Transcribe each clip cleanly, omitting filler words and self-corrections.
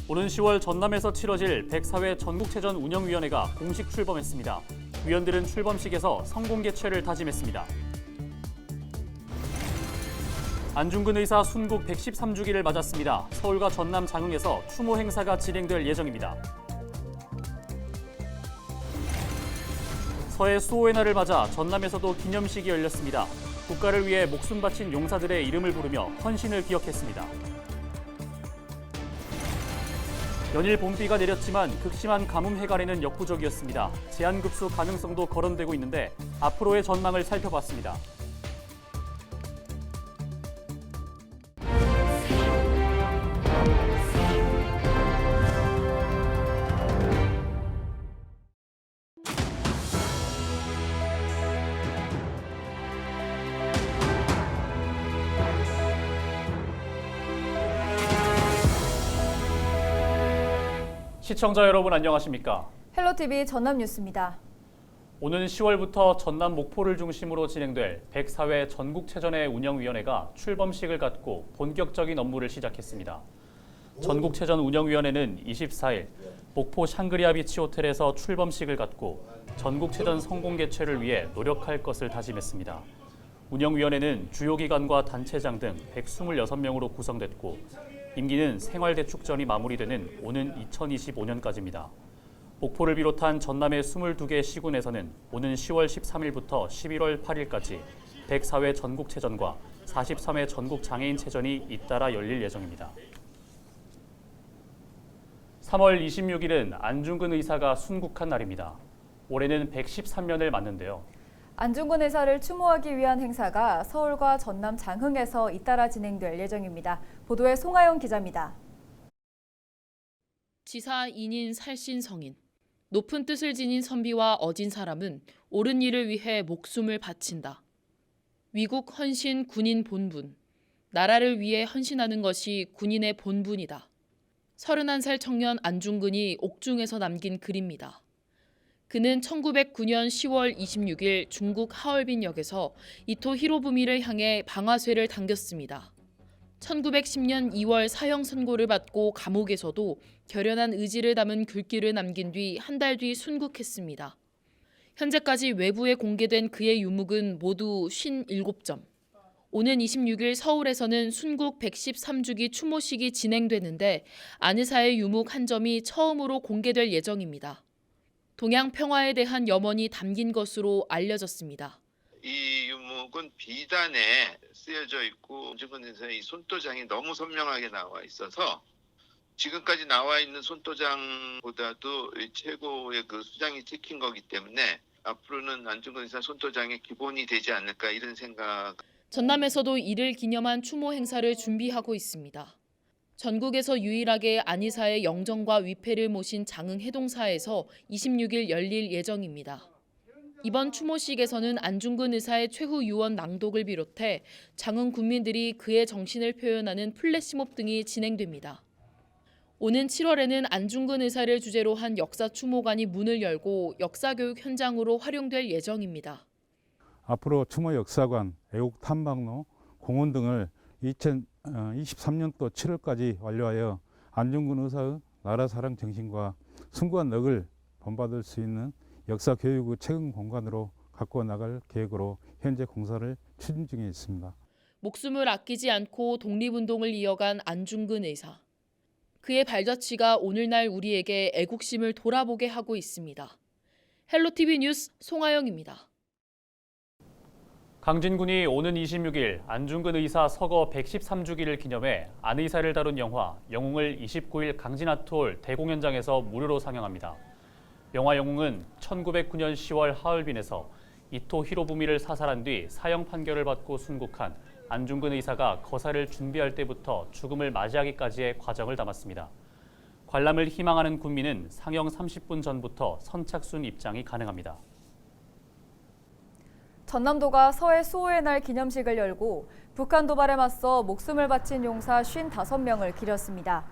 오는 10월 전남에서 치러질 104회 전국체전 운영위원회가 공식 출범했습니다. 위원들은 출범식에서 성공 개최를 다짐했습니다. 안중근 의사 순국 113주기를 맞았습니다. 서울과 전남 장흥에서 추모 행사가 진행될 예정입니다. 서해 수호의 날을 맞아 전남에서도 기념식이 열렸습니다. 국가를 위해 목숨 바친 용사들의 이름을 부르며 헌신을 기억했습니다. 연일 봄비가 내렸지만 극심한 가뭄 해갈에는 역부족이었습니다. 제한급수 가능성도 거론되고 있는데 앞으로의 전망을 살펴봤습니다. 시청자 여러분 안녕하십니까? 헬로TV 전남 뉴스입니다. 오는 10월부터 전남 목포를 중심으로 진행될 104회 전국체전의 운영위원회가 출범식을 갖고 본격적인 업무를 시작했습니다. 전국체전 운영위원회는 24일 목포 샹그리아 비치 호텔에서 출범식을 갖고 전국체전 성공 개최를 위해 노력할 것을 다짐했습니다. 운영위원회는 주요 기관과 단체장 등 126명으로 구성됐고 임기는 생활대축전이 마무리되는 오는 2025년까지입니다. 목포를 비롯한 전남의 22개 시군에서는 오는 10월 13일부터 11월 8일까지 104회 전국체전과 43회 전국장애인체전이 잇따라 열릴 예정입니다. 3월 26일은 안중근 의사가 순국한 날입니다. 올해는 113년을 맞는데요. 안중근 의사를 추모하기 위한 행사가 서울과 전남 장흥에서 잇따라 진행될 예정입니다. 보도에 송하영 기자입니다. 지사 인인 살신 성인, 높은 뜻을 지닌 선비와 어진 사람은 옳은 일을 위해 목숨을 바친다. 위국 헌신 군인 본분, 나라를 위해 헌신하는 것이 군인의 본분이다. 31살 청년 안중근이 옥중에서 남긴 글입니다. 그는 1909년 10월 26일 중국 하얼빈역에서 이토 히로부미를 향해 방아쇠를 당겼습니다. 1910년 2월 사형 선고를 받고 감옥에서도 결연한 의지를 담은 글귀를 남긴 뒤 한 달 뒤 순국했습니다. 현재까지 외부에 공개된 그의 유묵은 모두 57점. 오는 26일 서울에서는 순국 113주기 추모식이 진행되는데 안 의사의 유묵 한 점이 처음으로 공개될 예정입니다. 동양 평화에 대한 염원이 담긴 것으로 알려졌습니다. 이 유목은 비단에 쓰여져 있고 안중근 의사의 손도장이 너무 선명하게 나와 있어서 지금까지 나와 있는 손도장보다도 최고의 그 수장이 찍힌 거기 때문에 앞으로는 안중근 의사 손도장의 기본이 되지 않을까 이런 생각. 전남에서도 이를 기념한 추모 행사를 준비하고 있습니다. 전국에서 유일하게 안 의사의 영정과 위패를 모신 장흥 해동사에서 26일 열릴 예정입니다. 이번 추모식에서는 안중근 의사의 최후 유언 낭독을 비롯해 장흥 군민들이 그의 정신을 표현하는 플래시몹 등이 진행됩니다. 오는 7월에는 안중근 의사를 주제로 한 역사 추모관이 문을 열고 역사교육 현장으로 활용될 예정입니다. 앞으로 추모 역사관, 애국 탐방로, 공원 등을 2023년도 7월까지 완료하여 안중근 의사의 나라사랑 정신과 숭고한 넋을 본받을 수 있는 역사교육의 최근 공간으로 가꾸어 나갈 계획으로 현재 공사를 추진 중에 있습니다. 목숨을 아끼지 않고 독립운동을 이어간 안중근 의사. 그의 발자취가 오늘날 우리에게 애국심을 돌아보게 하고 있습니다. 헬로TV 뉴스 송하영입니다. 강진군이 오는 26일 안중근 의사 서거 113주기를 기념해 안 의사를 다룬 영화 영웅을 29일 강진아톨 대공연장에서 무료로 상영합니다. 영화 영웅은 1909년 10월 하얼빈에서 이토 히로부미를 사살한 뒤 사형 판결을 받고 순국한 안중근 의사가 거사를 준비할 때부터 죽음을 맞이하기까지의 과정을 담았습니다. 관람을 희망하는 군민은 상영 30분 전부터 선착순 입장이 가능합니다. 전남도가 서해 수호의 날 기념식을 열고 북한 도발에 맞서 목숨을 바친 용사 55명을 기렸습니다.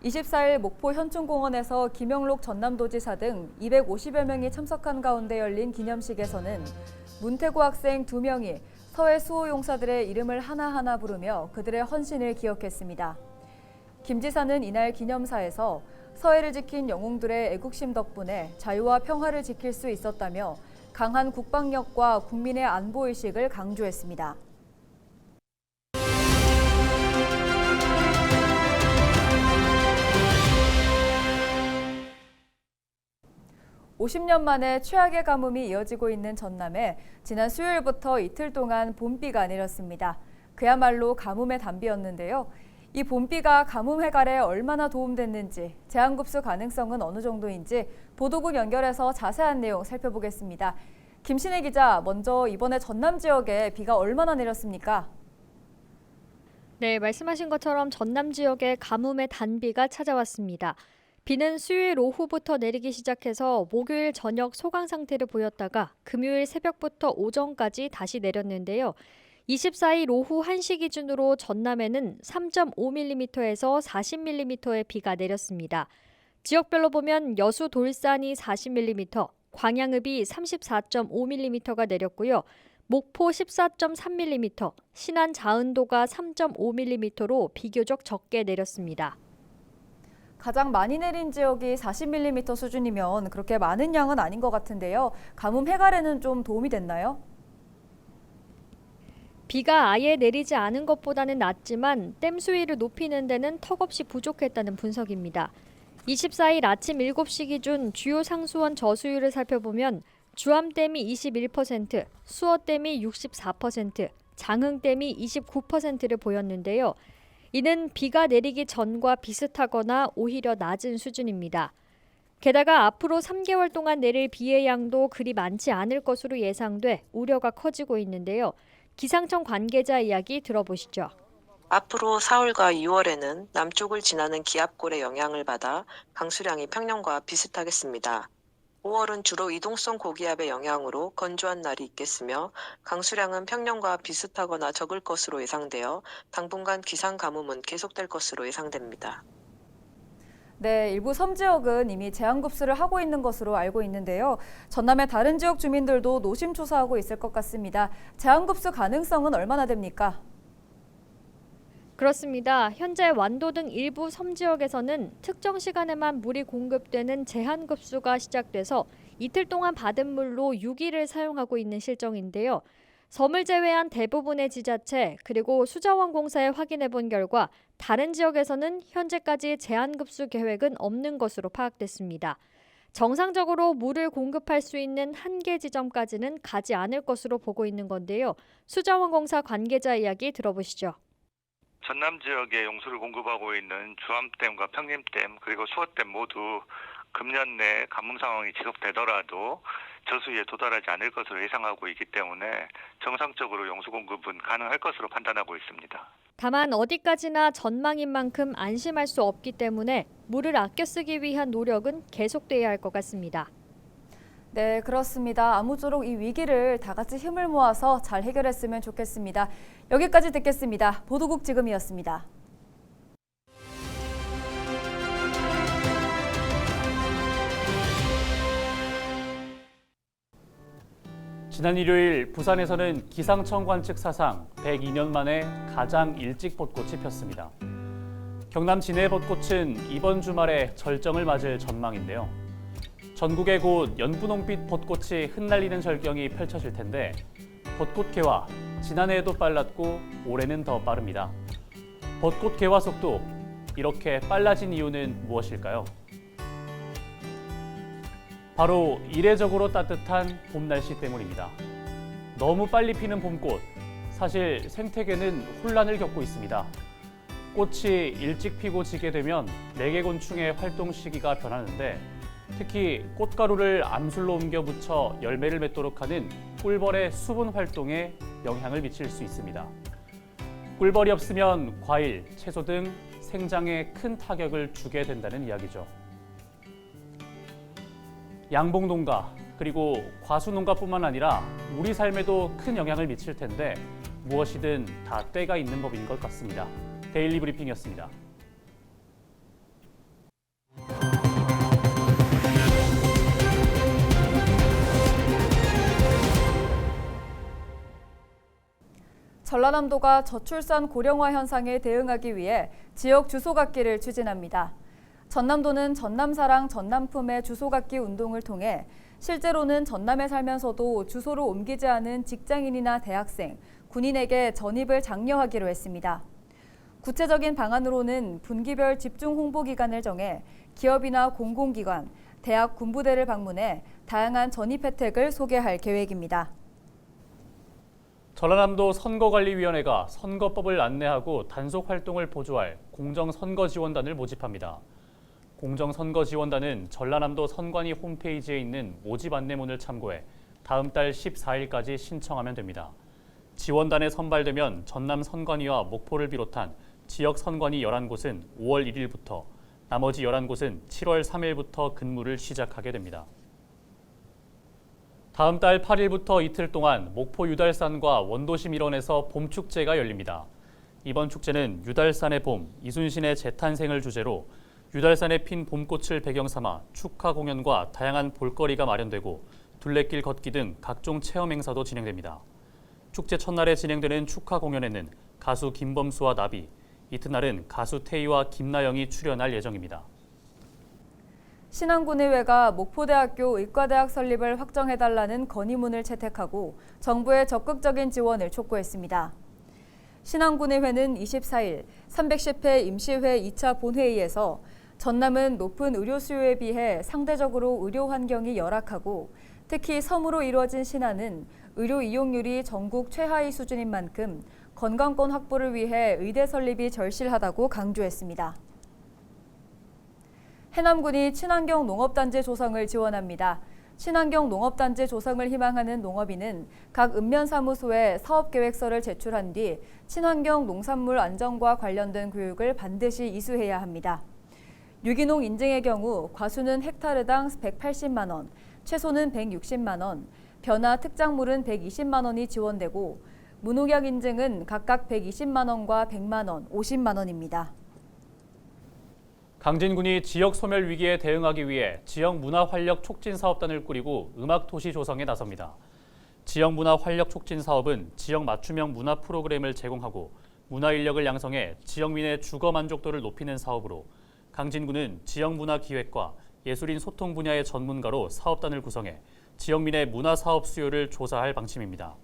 24일 목포 현충공원에서 김영록 전남도지사 등 250여 명이 참석한 가운데 열린 기념식에서는 문태구 학생 2명이 서해 수호 용사들의 이름을 하나하나 부르며 그들의 헌신을 기억했습니다. 김 지사는 이날 기념사에서 서해를 지킨 영웅들의 애국심 덕분에 자유와 평화를 지킬 수 있었다며 강한 국방력과 국민의 안보의식을 강조했습니다. 50년 만에 최악의 가뭄이 이어지고 있는 전남에 지난 수요일부터 이틀 동안 봄비가 내렸습니다. 그야말로 가뭄의 단비였는데요. 이 봄비가 가뭄 해갈에 얼마나 도움됐는지, 제한급수 가능성은 어느 정도인지 보도국 연결해서 자세한 내용 살펴보겠습니다. 김신혜 기자, 먼저 이번에 전남 지역에 비가 얼마나 내렸습니까? 네, 말씀하신 것처럼 전남 지역에 가뭄의 단비가 찾아왔습니다. 비는 수요일 오후부터 내리기 시작해서 목요일 저녁 소강 상태를 보였다가 금요일 새벽부터 오전까지 다시 내렸는데요. 24일 오후 1시 기준으로 전남에는 3.5mm에서 40mm의 비가 내렸습니다. 지역별로 보면 여수 돌산이 40mm, 광양읍이 34.5mm가 내렸고요. 목포 14.3mm, 신안 자은도가 3.5mm로 비교적 적게 내렸습니다. 가장 많이 내린 지역이 40mm 수준이면 그렇게 많은 양은 아닌 것 같은데요. 가뭄 해갈에는 좀 도움이 됐나요? 비가 아예 내리지 않은 것보다는 낫지만 댐 수위를 높이는 데는 턱없이 부족했다는 분석입니다. 24일 아침 7시 기준 주요 상수원 저수율을 살펴보면 주암댐이 21%, 수어댐이 64%, 장흥댐이 29%를 보였는데요. 이는 비가 내리기 전과 비슷하거나 오히려 낮은 수준입니다. 게다가 앞으로 3개월 동안 내릴 비의 양도 그리 많지 않을 것으로 예상돼 우려가 커지고 있는데요. 기상청 관계자 이야기 들어보시죠. 앞으로 4월과 6월에는 남쪽을 지나는 기압골의 영향을 받아 강수량이 평년과 비슷하겠습니다. 5월은 주로 이동성 고기압의 영향으로 건조한 날이 있겠으며 강수량은 평년과 비슷하거나 적을 것으로 예상되어 당분간 기상 가뭄은 계속될 것으로 예상됩니다. 네, 일부 섬 지역은 이미 제한급수를 하고 있는 것으로 알고 있는데요. 전남의 다른 지역 주민들도 노심초사하고 있을 것 같습니다. 제한급수 가능성은 얼마나 됩니까? 그렇습니다. 현재 완도 등 일부 섬 지역에서는 특정 시간에만 물이 공급되는 제한급수가 시작돼서 이틀 동안 받은 물로 6일을 사용하고 있는 실정인데요. 섬을 제외한 대부분의 지자체 그리고 수자원공사에 확인해본 결과 다른 지역에서는 현재까지 제한급수 계획은 없는 것으로 파악됐습니다. 정상적으로 물을 공급할 수 있는 한계 지점까지는 가지 않을 것으로 보고 있는 건데요. 수자원공사 관계자 이야기 들어보시죠. 전남 지역에 용수를 공급하고 있는 주암댐과 평림댐 그리고 수어댐 모두 금년 내 가뭄 상황이 지속되더라도 저수위에 도달하지 않을 것으로 예상하고 있기 때문에 정상적으로 용수 공급은 가능할 것으로 판단하고 있습니다. 다만 어디까지나 전망인 만큼 안심할 수 없기 때문에 물을 아껴 쓰기 위한 노력은 계속돼야 할 것 같습니다. 네, 그렇습니다. 아무쪼록 이 위기를 다 같이 힘을 모아서 잘 해결했으면 좋겠습니다. 여기까지 듣겠습니다. 보도국 지금이었습니다. 지난 일요일 부산에서는 기상청 관측 사상 102년 만에 가장 일찍 벚꽃이 폈습니다. 경남 진해의 벚꽃은 이번 주말에 절정을 맞을 전망인데요. 전국에 곧 연분홍빛 벚꽃이 흩날리는 절경이 펼쳐질 텐데 벚꽃 개화 지난해에도 빨랐고 올해는 더 빠릅니다. 벚꽃 개화 속도 이렇게 빨라진 이유는 무엇일까요? 바로 이례적으로 따뜻한 봄 날씨 때문입니다. 너무 빨리 피는 봄꽃, 사실 생태계는 혼란을 겪고 있습니다. 꽃이 일찍 피고 지게 되면 매개곤충의 활동 시기가 변하는데 특히 꽃가루를 암술로 옮겨 붙여 열매를 맺도록 하는 꿀벌의 수분 활동에 영향을 미칠 수 있습니다. 꿀벌이 없으면 과일, 채소 등 생장에 큰 타격을 주게 된다는 이야기죠. 양봉농가 그리고 과수농가뿐만 아니라 우리 삶에도 큰 영향을 미칠 텐데 무엇이든 다 때가 있는 법인 것 같습니다. 데일리 브리핑이었습니다. 전라남도가 저출산 고령화 현상에 대응하기 위해 지역 주소갖기를 추진합니다. 전남도는 전남사랑 전남품의 주소갖기 운동을 통해 실제로는 전남에 살면서도 주소를 옮기지 않은 직장인이나 대학생, 군인에게 전입을 장려하기로 했습니다. 구체적인 방안으로는 분기별 집중 홍보 기간을 정해 기업이나 공공기관, 대학 군부대를 방문해 다양한 전입 혜택을 소개할 계획입니다. 전라남도 선거관리위원회가 선거법을 안내하고 단속 활동을 보조할 공정선거지원단을 모집합니다. 공정선거지원단은 전라남도 선관위 홈페이지에 있는 모집 안내문을 참고해 다음 달 14일까지 신청하면 됩니다. 지원단에 선발되면 전남 선관위와 목포를 비롯한 지역 선관위 11곳은 5월 1일부터, 나머지 11곳은 7월 3일부터 근무를 시작하게 됩니다. 다음 달 8일부터 이틀 동안 목포 유달산과 원도심 일원에서 봄축제가 열립니다. 이번 축제는 유달산의 봄, 이순신의 재탄생을 주제로 유달산에 핀 봄꽃을 배경 삼아 축하 공연과 다양한 볼거리가 마련되고 둘레길 걷기 등 각종 체험 행사도 진행됩니다. 축제 첫날에 진행되는 축하 공연에는 가수 김범수와 나비, 이튿날은 가수 태희와 김나영이 출연할 예정입니다. 신안군의회가 목포대학교 의과대학 설립을 확정해달라는 건의문을 채택하고 정부의 적극적인 지원을 촉구했습니다. 신안군의회는 24일 310회 임시회 2차 본회의에서 전남은 높은 의료 수요에 비해 상대적으로 의료 환경이 열악하고 특히 섬으로 이루어진 신안은 의료 이용률이 전국 최하위 수준인 만큼 건강권 확보를 위해 의대 설립이 절실하다고 강조했습니다. 해남군이 친환경 농업단지 조성을 지원합니다. 친환경 농업단지 조성을 희망하는 농업인은 각 읍면사무소에 사업계획서를 제출한 뒤 친환경 농산물 안전과 관련된 교육을 반드시 이수해야 합니다. 유기농 인증의 경우 과수는 헥타르당 180만 원, 채소는 160만 원, 벼나 특작물은 120만 원이 지원되고 무농약 인증은 각각 120만 원과 100만 원, 50만 원입니다. 강진군이 지역 소멸 위기에 대응하기 위해 지역 문화 활력 촉진 사업단을 꾸리고 음악 도시 조성에 나섭니다. 지역 문화 활력 촉진 사업은 지역 맞춤형 문화 프로그램을 제공하고 문화 인력을 양성해 지역민의 주거 만족도를 높이는 사업으로 강진군은 지역 문화 기획과 예술인 소통 분야의 전문가로 사업단을 구성해 지역민의 문화 사업 수요를 조사할 방침입니다.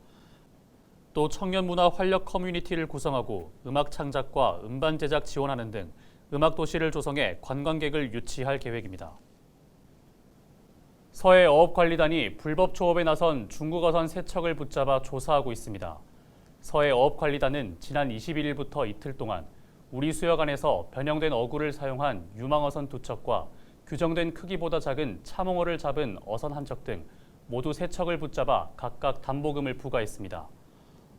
또 청년 문화 활력 커뮤니티를 구성하고 음악 창작과 음반 제작 지원하는 등 음악 도시를 조성해 관광객을 유치할 계획입니다. 서해 어업관리단이 불법 조업에 나선 중국 어선 3척을 붙잡아 조사하고 있습니다. 서해 어업관리단은 지난 21일부터 이틀 동안 우리 수역안에서 변형된 어구를 사용한 유망어선 2척과 규정된 크기보다 작은 참홍어를 잡은 어선 1척 등 모두 3척을 붙잡아 각각 담보금을 부과했습니다.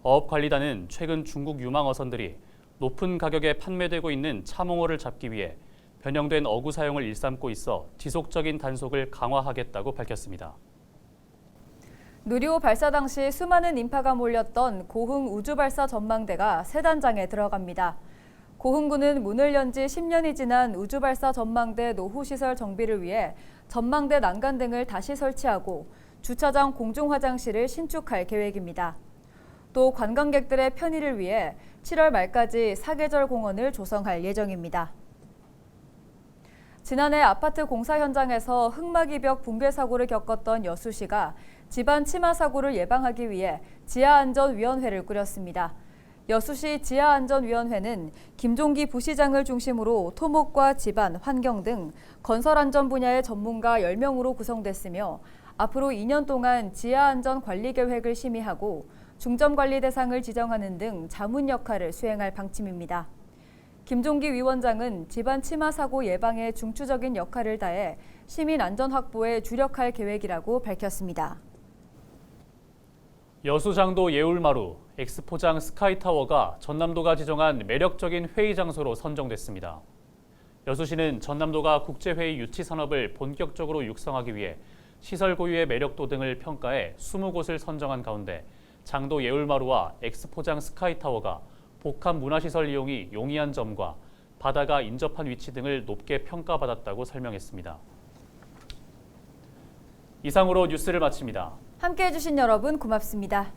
어업관리단은 최근 중국 유망어선들이 높은 가격에 판매되고 있는 참홍어를 잡기 위해 변형된 어구 사용을 일삼고 있어 지속적인 단속을 강화하겠다고 밝혔습니다. 누리호 발사 당시 수많은 인파가 몰렸던 고흥 우주발사 전망대가 새 단장에 들어갑니다. 고흥군은 문을 연 지 10년이 지난 우주발사 전망대 노후시설 정비를 위해 전망대 난간 등을 다시 설치하고 주차장 공중화장실을 신축할 계획입니다. 또 관광객들의 편의를 위해 7월 말까지 사계절 공원을 조성할 예정입니다. 지난해 아파트 공사 현장에서 흙막이벽 붕괴 사고를 겪었던 여수시가 집안 침하 사고를 예방하기 위해 지하안전위원회를 꾸렸습니다. 여수시 지하안전위원회는 김종기 부시장을 중심으로 토목과 집안, 환경 등 건설안전 분야의 전문가 10명으로 구성됐으며 앞으로 2년 동안 지하안전 관리 계획을 심의하고 중점관리 대상을 지정하는 등 자문 역할을 수행할 방침입니다. 김종기 위원장은 집안 침하 사고 예방에 중추적인 역할을 다해 시민 안전 확보에 주력할 계획이라고 밝혔습니다. 여수장도 예울마루, 엑스포장 스카이타워가 전남도가 지정한 매력적인 회의 장소로 선정됐습니다. 여수시는 전남도가 국제회의 유치 산업을 본격적으로 육성하기 위해 시설 고유의 매력도 등을 평가해 20곳을 선정한 가운데 장도 예울마루와 엑스포장 스카이타워가 복합 문화시설 이용이 용이한 점과 바다가 인접한 위치 등을 높게 평가받았다고 설명했습니다. 이상으로 뉴스를 마칩니다. 함께해 주신 여러분 고맙습니다.